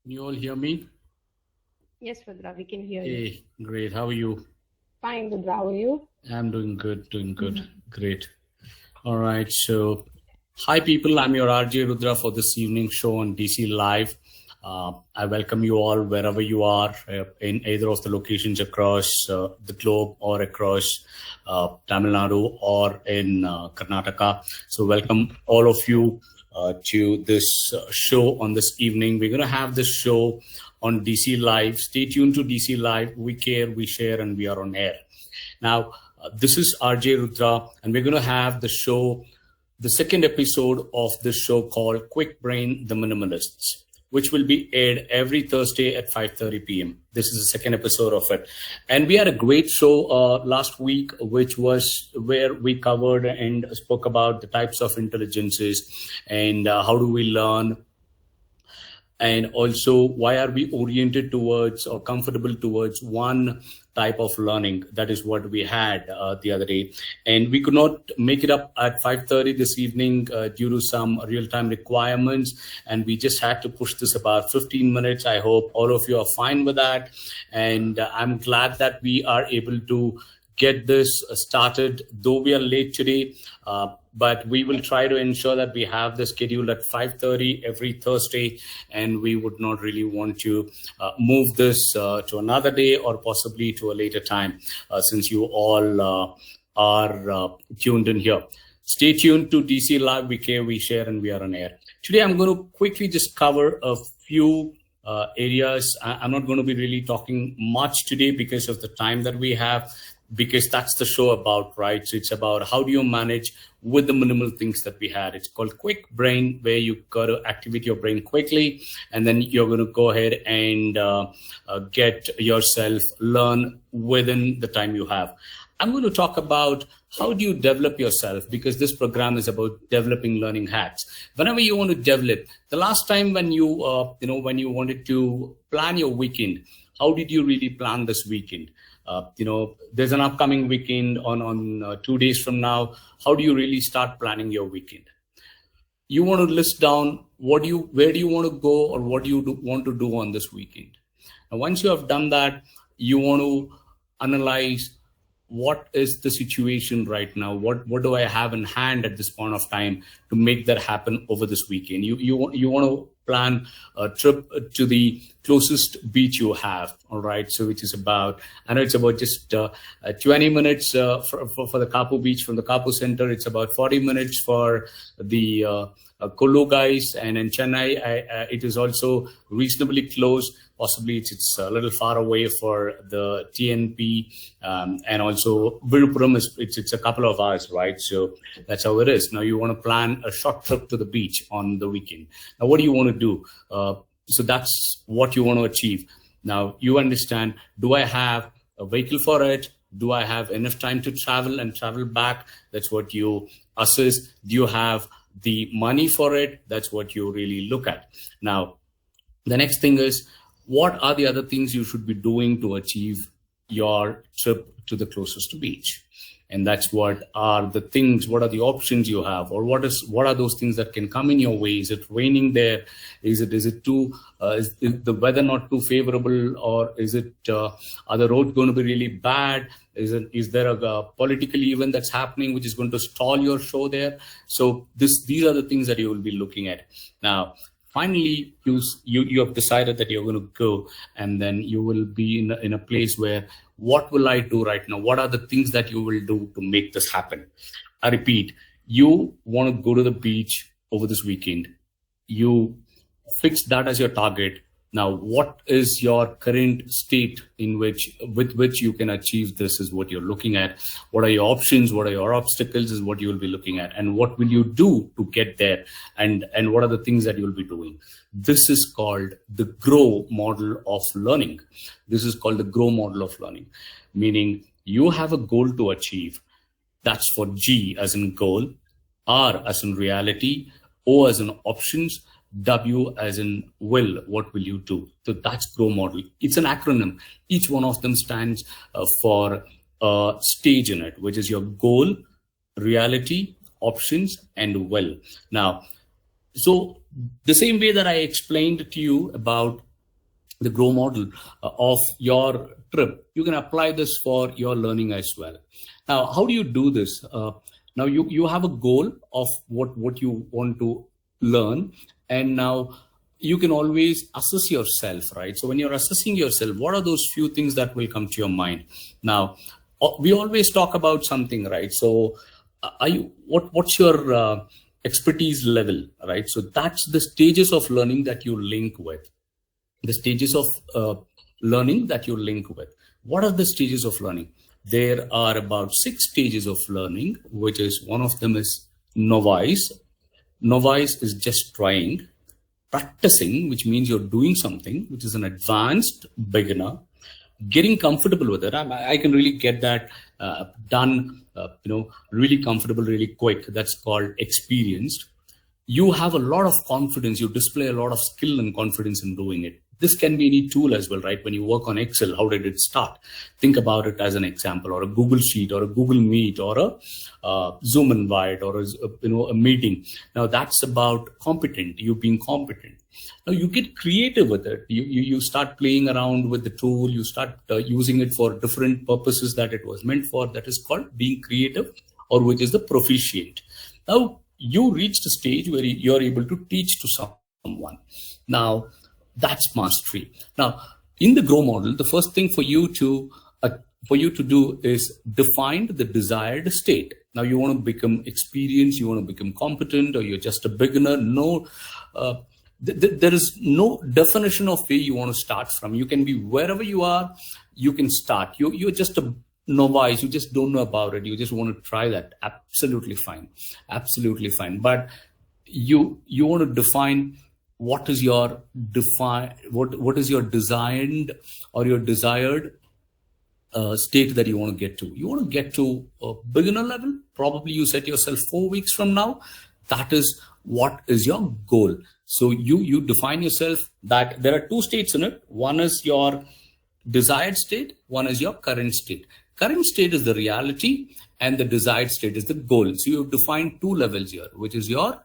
Can you all hear me? Yes, Rudra, we can hear you. Hey, great. How are you? Fine, Rudra, how are you? I'm doing good, doing good. Great. All right. So, hi, people. I'm your RJ Rudra for this evening show on DC Live. I welcome you all wherever you are in either of the locations across the globe or across Tamil Nadu or in Karnataka. So, welcome all of you to this show on this evening. We're going to have this show on DC Live. Stay tuned to DC Live. We care, we share, and we are on air. Now, this is RJ Rudra, and we're going to have the show, the second episode of this show called Kwik Brain, the Minimalists, which will be aired every Thursday at 5:30 p.m. This is the second episode of it. And we had a great show last week, which was where we covered and spoke about the types of intelligences and how do we learn, and also why are we oriented towards or comfortable towards one type of learning. That is what we had the other day, and we could not make it up at 5:30 this evening due to some real-time requirements, and we just had to push this about 15 minutes. I hope all of you are fine with that, and I'm glad that we are able to get this started, though we are late today. But we will try to ensure that we have the schedule at 5:30 every Thursday, and we would not really want to move this to another day or possibly to a later time, since you all are tuned in here. Stay tuned to DC Live. We care, we share, and we are on air. Today, I'm going to quickly just cover a few areas. I'm not going to be really talking much today because of the time that we have, because that's the show about, right? So it's about how do you manage with the minimal things that we had. It's called Kwik Brain, where you got to activate your brain quickly, and then you're going to go ahead and get yourself learn within the time you have. I'm going to talk about how do you develop yourself, because this program is about developing learning hacks. Whenever you want to develop, the last time when you when you wanted to plan your weekend, how did you really plan this weekend? There's an upcoming weekend on 2 days from now. How do you really start planning your weekend? You want to list down where do you want to go, or what do you want to do on this weekend. And once you have done that, you want to analyze what is the situation right now. What do I have in hand at this point of time to make that happen over this weekend? You want to plan a trip to the closest beach you have. All right, so which is about, I know it's about just 20 minutes for the Kapu beach from the Kapu center. It's about 40 minutes for the Kulu guys, and in Chennai it is also reasonably close. Possibly it's a little far away for the TNP, and also Viluppuram it's a couple of hours, right? So that's how it is. Now you want to plan a short trip to the beach on the weekend. Now what do you want to do? So that's what you want to achieve. Now you understand, do I have a vehicle for it? Do I have enough time to travel and travel back? That's what you assess. Do you have the money for it? That's what you really look at. Now, the next thing is, what are the other things you should be doing to achieve your trip to the closest beach? And that's what are the things, what are the options you have, or what are those things that can come in your way? Is it raining there? Is the weather not too favorable, or is it are the roads going to be really bad? Is there a political event that's happening which is going to stall your show there? So these are the things that you will be looking at. Now, finally, you have decided that you're going to go, and then you will be in a place where, what will I do right now? What are the things that you will do to make this happen? I repeat, you want to go to the beach over this weekend. You fix that as your target. Now, what is your current state with which you can achieve this is what you're looking at. What are your options? What are your obstacles is what you will be looking at. And what will you do to get there? And what are the things that you'll be doing? This is called the GROW model of learning. This is called the GROW model of learning, meaning you have a goal to achieve. That's for G as in goal, R as in reality, O as in options, W as in will. What will you do? So that's GROW model. It's an acronym. Each one of them stands for a stage in it, which is your goal, reality, options, and will. Now, so the same way that I explained to you about the grow model of your trip, you can apply this for your learning as well. Now, how do you do this? Now you have a goal of what you want to learn, and now you can always assess yourself, right? So when you're assessing yourself, what are those few things that will come to your mind? Now, we always talk about something, right? So are you what's your expertise level, right? So that's the stages of learning that you link with. The stages of learning that you link with. What are the stages of learning? There are about 6 stages of learning, which is one of them is novice. Novice is just trying. Practicing, which means you're doing something, which is an advanced beginner. Getting comfortable with it. I can really get that done, really comfortable, really quick. That's called experienced. You have a lot of confidence. You display a lot of skill and confidence in doing it. This can be any tool as well, right? When you work on Excel, how did it start? Think about it as an example, or a Google Sheet, or a Google Meet, or a Zoom invite, or a meeting. Now that's about competent. You being competent. Now you get creative with it. You start playing around with the tool. You start using it for different purposes that it was meant for. That is called being creative, or which is the proficient. Now you reach the stage where you're able to teach to someone. Now that's mastery. Now in the grow model, the first thing for you to do is define the desired state. Now you want to become experienced, you want to become competent, or you're just a beginner. No, there is no definition of where you want to start from. You can be wherever you are. You can start. You're just a novice. You just don't know about it. You just want to try that. Absolutely fine. Absolutely fine. But you want to define what is your what is your designed or your desired state that you want to get to. You want to get to a beginner level. Probably you set yourself 4 weeks from now. That is what is your goal. So you define yourself that there are 2 states in it. One is your desired state. One is your current state. Current state is the reality, and the desired state is the goal. So you've defined 2 levels here, which is your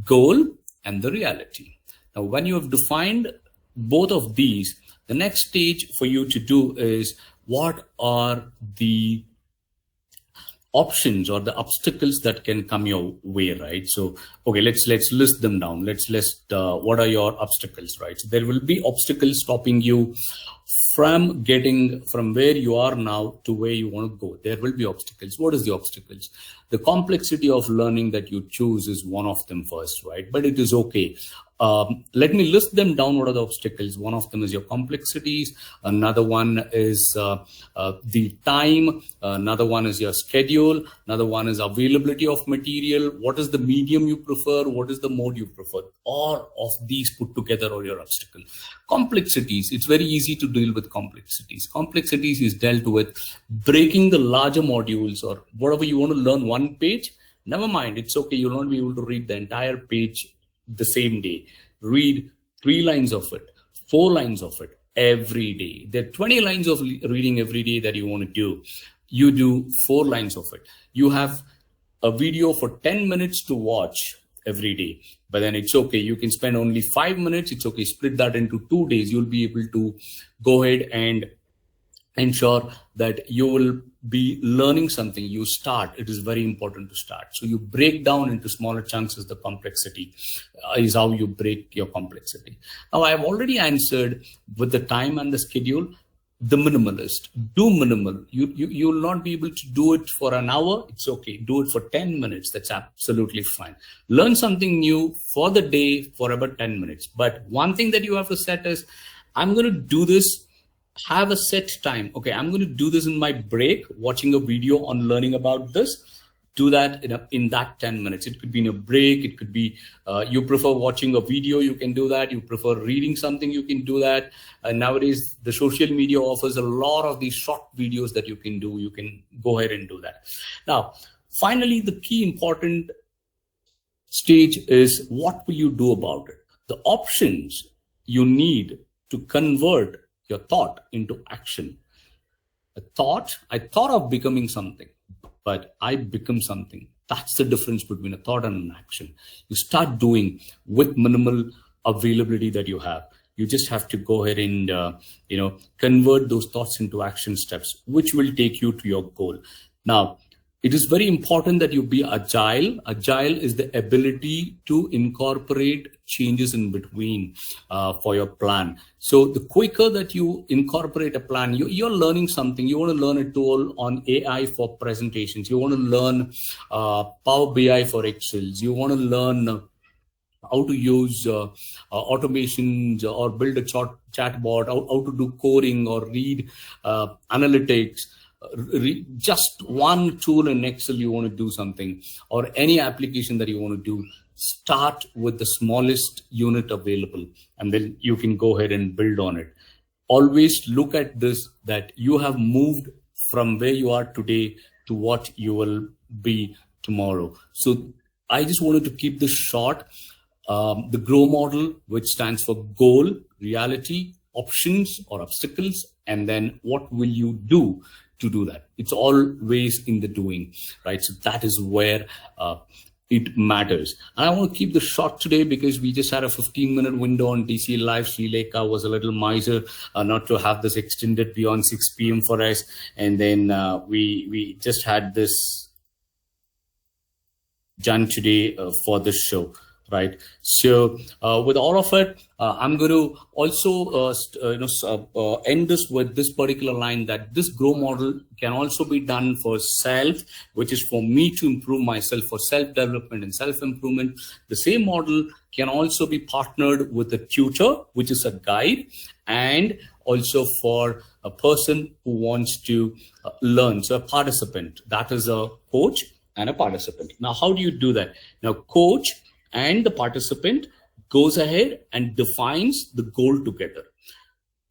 goal and the reality. Now, when you have defined both of these, the next stage for you to do is what are the options or the obstacles that can come your way, right? So, okay, let's list them down. Let's list what are your obstacles, right? So there will be obstacles stopping you from getting from where you are now to where you want to go. There will be obstacles. What is the obstacles? The complexity of learning that you choose is one of them first, right? But it is okay. Let me list them down. What are the obstacles? One of them is your complexities. Another one is the time. Another one is your schedule. Another one is availability of material. What is the medium you prefer? What is the mode you prefer? All of these put together are your obstacle. Complexities. It's very easy to deal with complexities. Complexities is dealt with breaking the larger modules or whatever you want to learn one page. Never mind. It's okay. You'll not be able to read the entire page the same day. Read 3 lines of it, 4 lines of it every day. There are 20 lines of reading every day that you want to do. You do 4 lines of it. You have a video for 10 minutes to watch every day, but then it's okay. You can spend only 5 minutes. It's okay. Split that into 2 days. You'll be able to go ahead and ensure that you will be learning something. You start. It is very important to start. So you break down into smaller chunks is the complexity, is how you break your complexity. Now I've already answered with the time and the schedule. The minimalist, do minimal. You will not be able to do it for an hour. It's okay. Do it for 10 minutes. That's absolutely fine. Learn something new for the day for about 10 minutes. But one thing that you have to set is, I'm going to do this. Have a set time. Okay, I'm going to do this in my break, watching a video on learning about this. Do that in that 10 minutes. It could be in a break. It could be you prefer watching a video, you can do that. You prefer reading something, you can do that. Nowadays, the social media offers a lot of these short videos that you can do. You can go ahead and do that. Now, finally, the key important stage is what will you do about it? The options you need to convert your thought into action. I thought of becoming something, but I become something. That's the difference between a thought and an action. You start doing with minimal availability that you have. You just have to go ahead and, convert those thoughts into action steps, which will take you to your goal. Now, it is very important that you be agile. Agile is the ability to incorporate changes in between for your plan. So the quicker that you incorporate a plan, you're learning something. You want to learn a tool on AI for presentations. You want to learn Power BI for Excels. You want to learn how to use automations or build a chatbot, how to do coding or read analytics. Just one tool in Excel you want to do something, or any application that you want to do, start with the smallest unit available, and then you can go ahead and build on it. Always look at this, that you have moved from where you are today to what you will be tomorrow. So I just wanted to keep this short. The GROW model, which stands for goal, reality, options or obstacles, and then what will you do to do that. It's always in the doing, right? So that is where it matters. And I want to keep this short today because we just had a 15-minute window on DC Live. Sri Lekha was a little miser not to have this extended beyond 6 p.m. for us. And then we just had this done today for this show. Right. So with all of it, I'm going to also end this with this particular line, that this GROW model can also be done for self, which is for me to improve myself, for self-development and self-improvement. The same model can also be partnered with a tutor, which is a guide, and also for a person who wants to learn. So a participant, that is a coach and a participant. Now, how do you do that? Now, coach and the participant goes ahead and defines the goal together.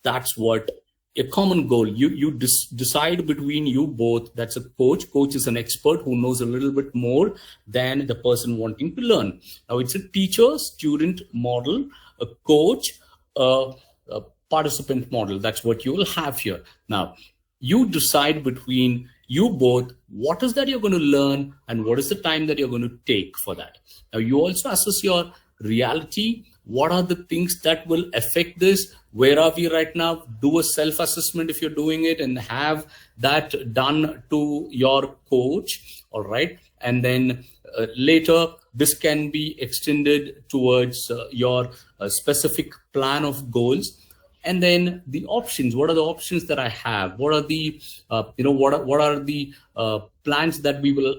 That's what a common goal. You decide between you both. That's a coach. Coach is an expert who knows a little bit more than the person wanting to learn. Now, it's a teacher-student model, a coach, a participant model. That's what you will have here. Now, you decide between you both what is that you're going to learn and what is the time that you're going to take for that. Now, you also assess your reality. What are the things that will affect this? Where are we right now? Do a self-assessment if you're doing it and have that done to your coach. All right. And then later, this can be extended towards your specific plan of goals. And then the options. What are the options that I have? What are the, what are the plans that we will,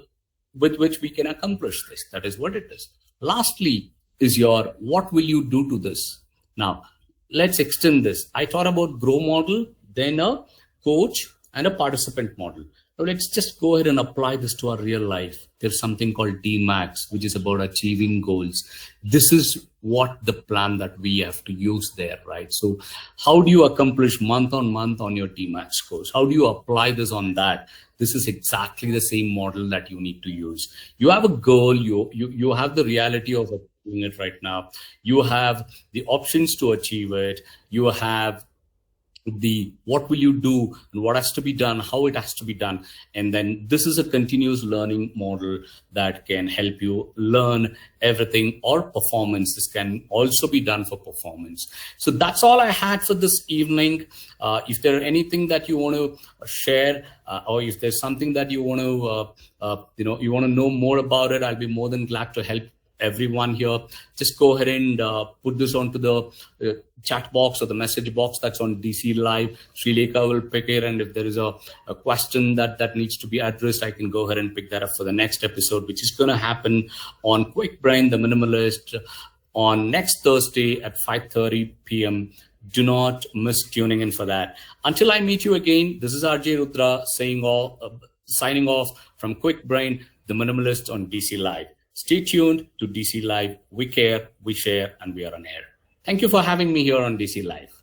with which we can accomplish this? That is what it is. Lastly is your, what will you do to this? Now, let's extend this. I thought about GROW model, then a coach and a participant model. Now let's just go ahead and apply this to our real life. There's something called DMAX, which is about achieving goals. This is what the plan that we have to use there, right? So how do you accomplish month on month on your DMAX scores? How do you apply this on that? This is exactly the same model that you need to use. You have a goal, you have the reality of doing it right now. You have the options to achieve it. You have the what will you do and what has to be done, how it has to be done. And then this is a continuous learning model that can help you learn everything, or performance. This can also be done for performance. So that's all I had for this evening. If there are anything that you want to share, or if there's something that you want to, you want to know more about it, I'll be more than glad to help everyone here. Just go ahead and put this onto the chat box or the message box that's on DC Live. Sri Lekha will pick it, and if there is a question that needs to be addressed, I can go ahead and pick that up for the next episode, which is going to happen on Kwik Brain, the Minimalist, on next Thursday at 5:30 p.m. Do not miss tuning in for that. Until I meet you again, this is RJ Rudra signing off from Kwik Brain, the Minimalist on DC Live. Stay tuned to DC Live. We care, we share, and we are on air. Thank you for having me here on DC Live.